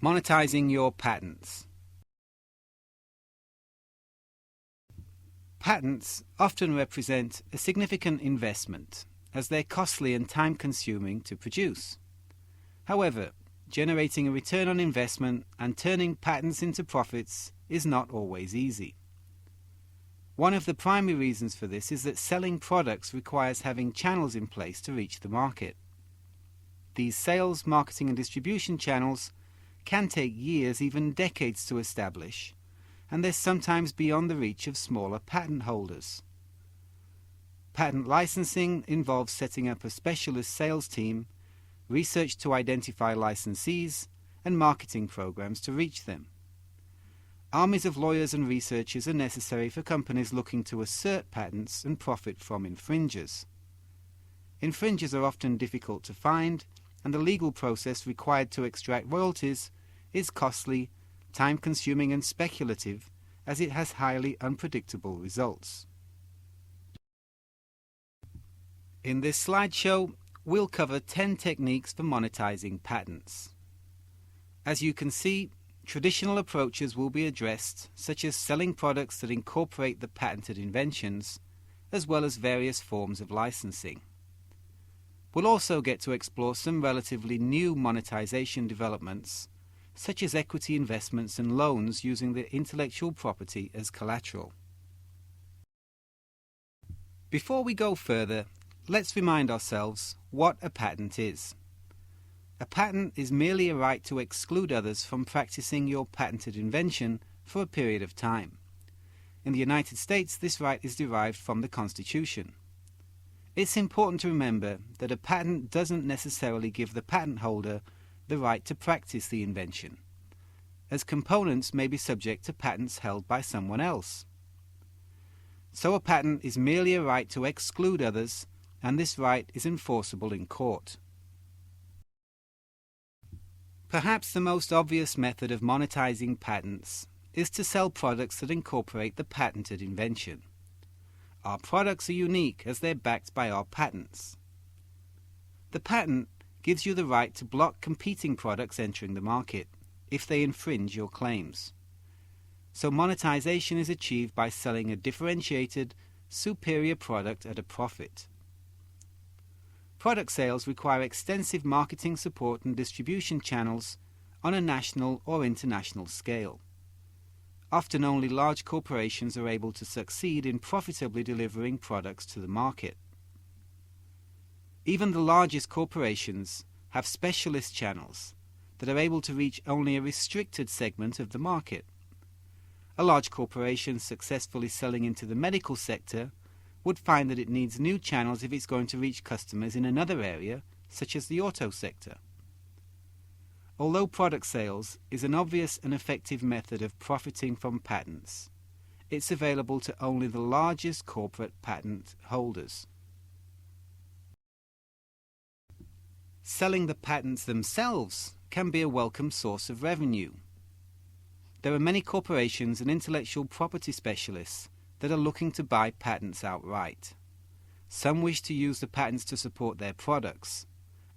Monetizing your patents. Patents often represent a significant investment, as they're costly and time-consuming to produce. However, generating a return on investment and turning patents into profits is not always easy. One of the primary reasons for this is that selling products requires having channels in place to reach the market. These sales, marketing and distribution channels can take years, even decades to establish, and they're sometimes beyond the reach of smaller patent holders. Patent licensing involves setting up a specialist sales team, research to identify licensees, and marketing programs to reach them. Armies of lawyers and researchers are necessary for companies looking to assert patents and profit from infringers. Infringers are often difficult to find, and the legal process required to extract royalties is costly, time-consuming and speculative, as it has highly unpredictable results. In this slideshow, we'll cover 10 techniques for monetizing patents. As you can see, traditional approaches will be addressed, such as selling products that incorporate the patented inventions, as well as various forms of licensing. We'll also get to explore some relatively new monetization developments, such as equity investments and loans using the intellectual property as collateral. Before we go further, let's remind ourselves what a patent is. A patent is merely a right to exclude others from practicing your patented invention for a period of time. In the United States, this right is derived from the Constitution. It's important to remember that a patent doesn't necessarily give the patent holder the right to practice the invention, as components may be subject to patents held by someone else. So a patent is merely a right to exclude others, and this right is enforceable in court. Perhaps the most obvious method of monetizing patents is to sell products that incorporate the patented invention. Our products are unique as they're backed by our patents. The patent gives you the right to block competing products entering the market if they infringe your claims. So monetization is achieved by selling a differentiated, superior product at a profit. Product sales require extensive marketing support and distribution channels on a national or international scale. Often only large corporations are able to succeed in profitably delivering products to the market. Even the largest corporations have specialist channels that are able to reach only a restricted segment of the market. A large corporation successfully selling into the medical sector would find that it needs new channels if it's going to reach customers in another area, such as the auto sector. Although product sales is an obvious and effective method of profiting from patents, it's available to only the largest corporate patent holders. Selling the patents themselves can be a welcome source of revenue. There are many corporations and intellectual property specialists that are looking to buy patents outright. Some wish to use the patents to support their products.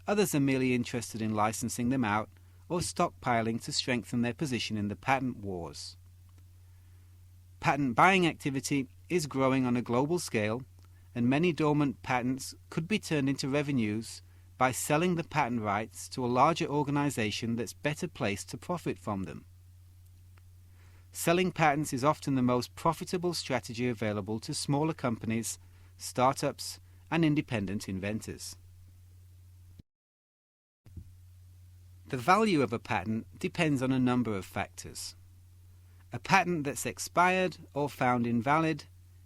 Others are merely interested in licensing them out or stockpiling to strengthen their position in the patent wars. Patent buying activity is growing on a global scale, and many dormant patents could be turned into revenues by selling the patent rights to a larger organization that's better placed to profit from them. Selling patents is often the most profitable strategy available to smaller companies, startups, and independent inventors. The value of a patent depends on a number of factors. A patent that's expired or found invalid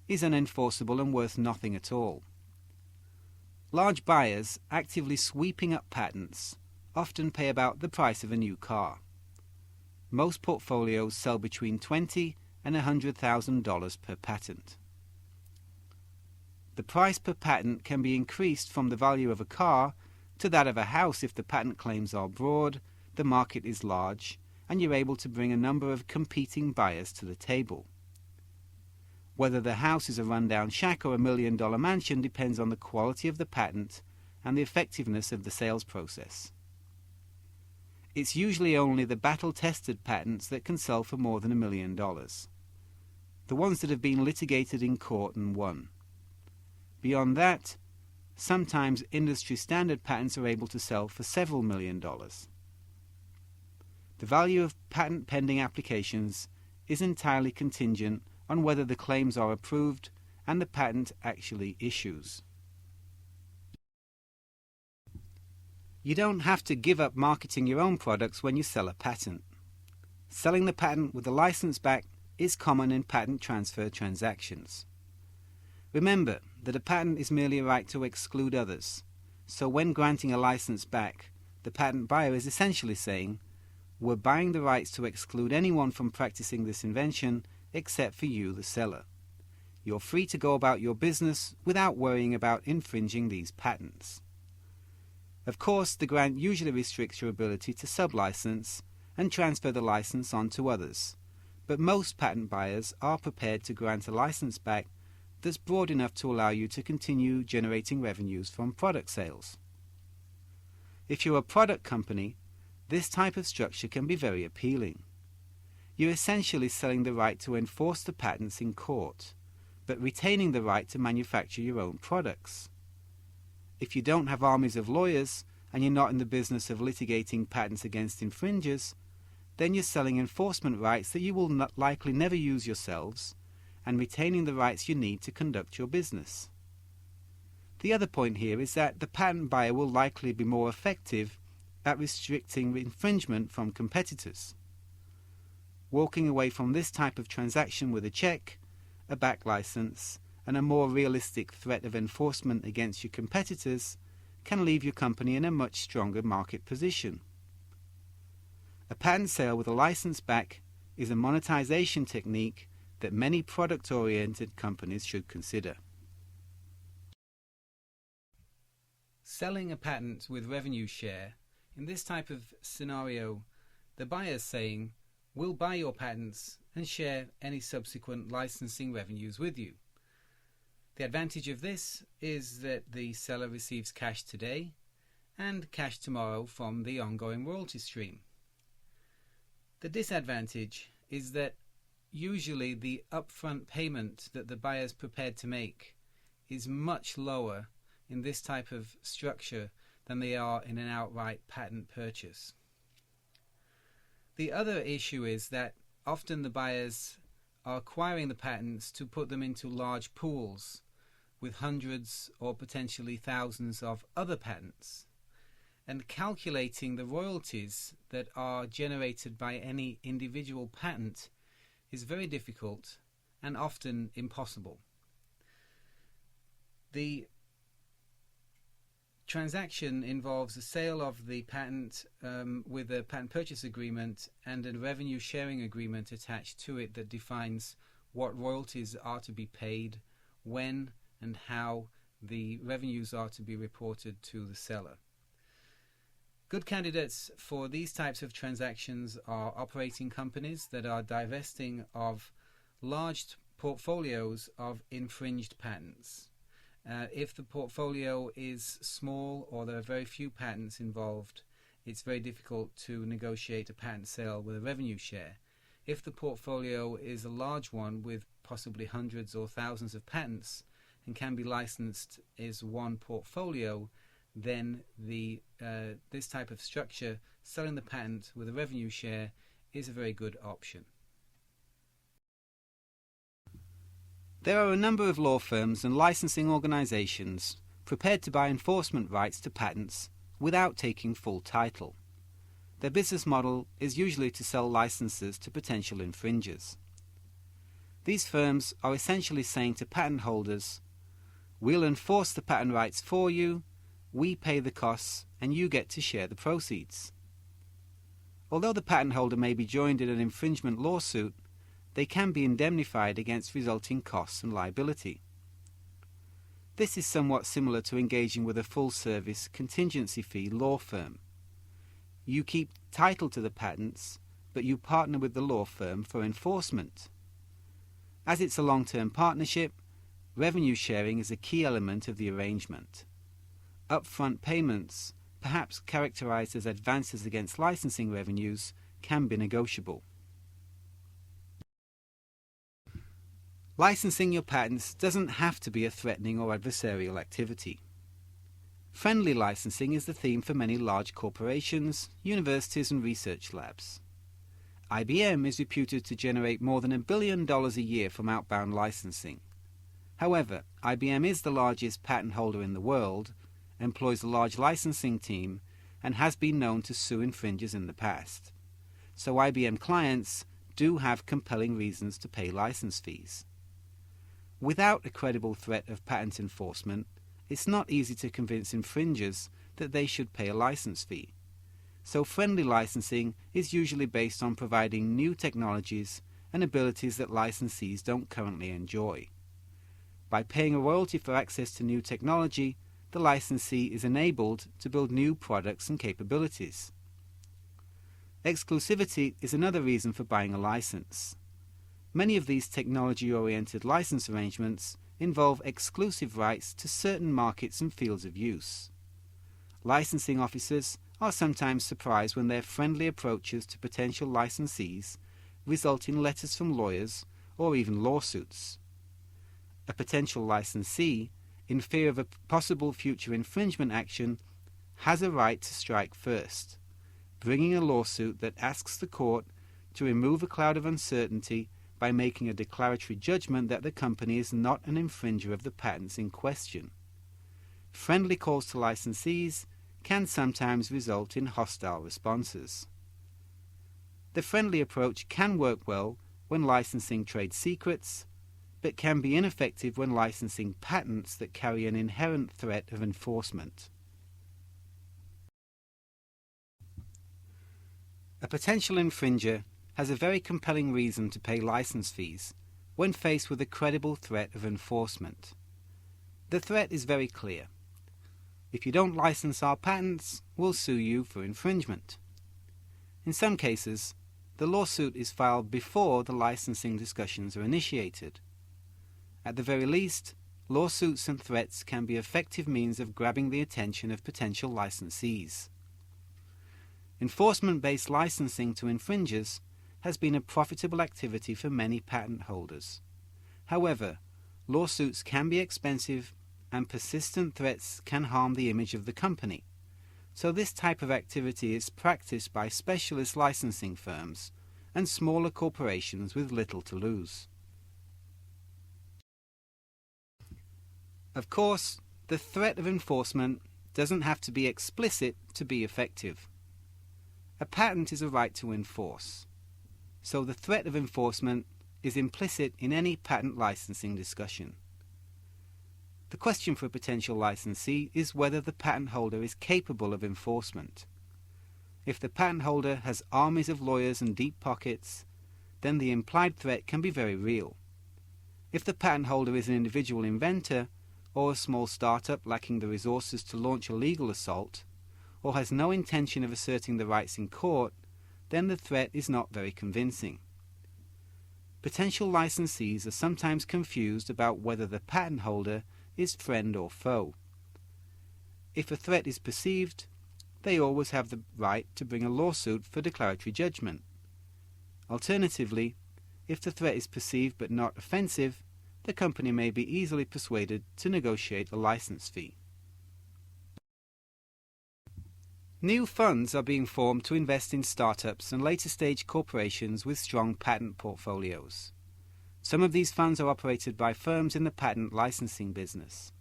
is unenforceable and worth nothing at all. Large buyers actively sweeping up patents often pay about the price of a new car. Most portfolios sell between $20,000 and $100,000 per patent. The price per patent can be increased from the value of a car to that of a house if the patent claims are broad, the market is large, and you're able to bring a number of competing buyers to the table. Whether the house is a rundown shack or $1 million mansion depends on the quality of the patent and the effectiveness of the sales process. it's usually only the battle-tested patents that can sell for more than $1 million. The ones that have been litigated in court and won. Beyond that, sometimes industry-standard patents are able to sell for several $1 million. The value of patent-pending applications is entirely contingent on whether the claims are approved and the patent actually issues. You don't have to give up marketing your own products when you sell a patent. Selling the patent with the license back is common in patent transfer transactions. Remember that a patent is merely a right to exclude others, so when granting a license back, the patent buyer is essentially saying, "We're buying the rights to exclude anyone from practicing this invention except for you, the seller. You're free to go about your business without worrying about infringing these patents." Of course, the grant usually restricts your ability to sublicense and transfer the license on to others, but most patent buyers are prepared to grant a license back that's broad enough to allow you to continue generating revenues from product sales. If you're a product company, this type of structure can be very appealing. You're essentially selling the right to enforce the patents in court, but retaining the right to manufacture your own products. If you don't have armies of lawyers and you're not in the business of litigating patents against infringers, then you're selling enforcement rights that you will likely never use yourselves and retaining the rights you need to conduct your business. The other point here is that the patent buyer will likely be more effective at restricting infringement from competitors. Walking away from this type of transaction with a check, a back license, and a more realistic threat of enforcement against your competitors can leave your company in a much stronger market position. A patent sale with a license back is a monetization technique that many product-oriented companies should consider. Selling a patent with revenue share, in this type of scenario, the buyer is saying, "We'll buy your patents and share any subsequent licensing revenues with you." The advantage of this is that the seller receives cash today and cash tomorrow from the ongoing royalty stream. The disadvantage is that usually the upfront payment that the buyer is prepared to make is much lower in this type of structure than they are in an outright patent purchase. The other issue is that often the buyers are acquiring the patents to put them into large pools with hundreds or potentially thousands of other patents, and calculating the royalties that are generated by any individual patent is very difficult and often impossible. The transaction involves the sale of the patent with a patent purchase agreement and a revenue sharing agreement attached to it that defines what royalties are to be paid, when and how the revenues are to be reported to the seller. Good candidates for these types of transactions are operating companies that are divesting of large portfolios of infringed patents. If the portfolio is small or there are very few patents involved, it's very difficult to negotiate a patent sale with a revenue share. If the portfolio is a large one with possibly hundreds or thousands of patents and can be licensed as one portfolio, then this type of structure, selling the patent with a revenue share, is a very good option. There are a number of law firms and licensing organizations prepared to buy enforcement rights to patents without taking full title. Their business model is usually to sell licenses to potential infringers. These firms are essentially saying to patent holders, "We'll enforce the patent rights for you, we pay the costs, and you get to share the proceeds." Although the patent holder may be joined in an infringement lawsuit, they can be indemnified against resulting costs and liability. This is somewhat similar to engaging with a full-service contingency fee law firm. You keep title to the patents, but you partner with the law firm for enforcement. As it's a long-term partnership, revenue sharing is a key element of the arrangement. Upfront payments perhaps characterized as advances against licensing revenues, can be negotiable. Licensing your patents doesn't have to be a threatening or adversarial activity. Friendly licensing is the theme for many large corporations, universities and research labs. IBM is reputed to generate more than $1 billion a year from outbound licensing. However, IBM is the largest patent holder in the world, employs a large licensing team, and has been known to sue infringers in the past. So IBM clients do have compelling reasons to pay license fees. Without a credible threat of patent enforcement, it's not easy to convince infringers that they should pay a license fee. So friendly licensing is usually based on providing new technologies and abilities that licensees don't currently enjoy. By paying a royalty for access to new technology, the licensee is enabled to build new products and capabilities. Exclusivity is another reason for buying a license. Many of these technology-oriented license arrangements involve exclusive rights to certain markets and fields of use. Licensing officers are sometimes surprised when their friendly approaches to potential licensees result in letters from lawyers or even lawsuits. A potential licensee, in fear of a possible future infringement action, has a right to strike first, bringing a lawsuit that asks the court to remove a cloud of uncertainty by making a declaratory judgment that the company is not an infringer of the patents in question. Friendly calls to licensees can sometimes result in hostile responses. The friendly approach can work well when licensing trade secrets, but can be ineffective when licensing patents that carry an inherent threat of enforcement. A potential infringer has a very compelling reason to pay license fees when faced with a credible threat of enforcement. The threat is very clear. If you don't license our patents, we'll sue you for infringement. In some cases, the lawsuit is filed before the licensing discussions are initiated. At the very least, lawsuits and threats can be effective means of grabbing the attention of potential licensees. Enforcement-based licensing to infringers has been a profitable activity for many patent holders. However, lawsuits can be expensive and persistent threats can harm the image of the company. So this type of activity is practiced by specialist licensing firms and smaller corporations with little to lose. Of course, the threat of enforcement doesn't have to be explicit to be effective. A patent is a right to enforce. So the threat of enforcement is implicit in any patent licensing discussion. The question for a potential licensee is whether the patent holder is capable of enforcement. If the patent holder has armies of lawyers and deep pockets, then the implied threat can be very real. If the patent holder is an individual inventor or a small startup lacking the resources to launch a legal assault, or has no intention of asserting the rights in court, then the threat is not very convincing. Potential licensees are sometimes confused about whether the patent holder is friend or foe. If a threat is perceived, they always have the right to bring a lawsuit for declaratory judgment. Alternatively, if the threat is perceived but not offensive, the company may be easily persuaded to negotiate a license fee. New funds are being formed to invest in startups and later-stage corporations with strong patent portfolios. Some of these funds are operated by firms in the patent licensing business.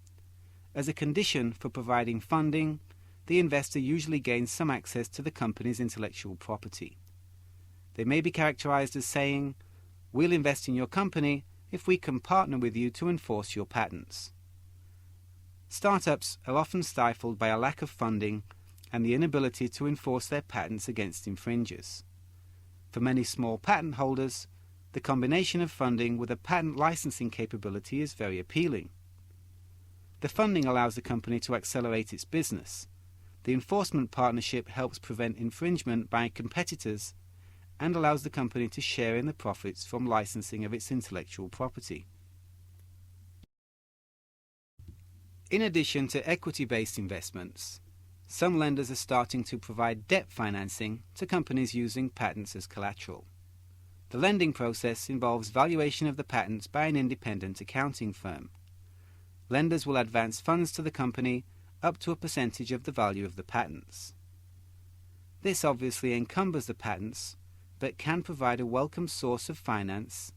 As a condition for providing funding, the investor usually gains some access to the company's intellectual property. They may be characterized as saying, "We'll invest in your company if we can partner with you to enforce your patents." Startups are often stifled by a lack of funding and the inability to enforce their patents against infringers. For many small patent holders, the combination of funding with a patent licensing capability is very appealing. The funding allows the company to accelerate its business. The enforcement partnership helps prevent infringement by competitors and allows the company to share in the profits from licensing of its intellectual property. In addition to equity-based investments, some lenders are starting to provide debt financing to companies using patents as collateral. The lending process involves valuation of the patents by an independent accounting firm. Lenders will advance funds to the company up to a percentage of the value of the patents. This obviously encumbers the patents, but can provide a welcome source of finance,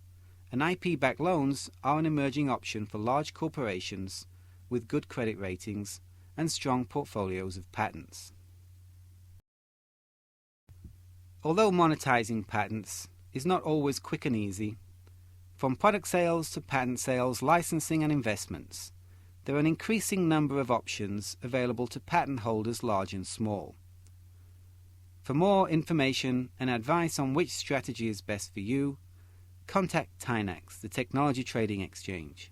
and IP-backed loans are an emerging option for large corporations with good credit ratings and strong portfolios of patents. Although monetizing patents is not always quick and easy, from product sales to patent sales, licensing and investments, there are an increasing number of options available to patent holders large and small. For more information and advice on which strategy is best for you, contact Tynax, the Technology Trading Exchange.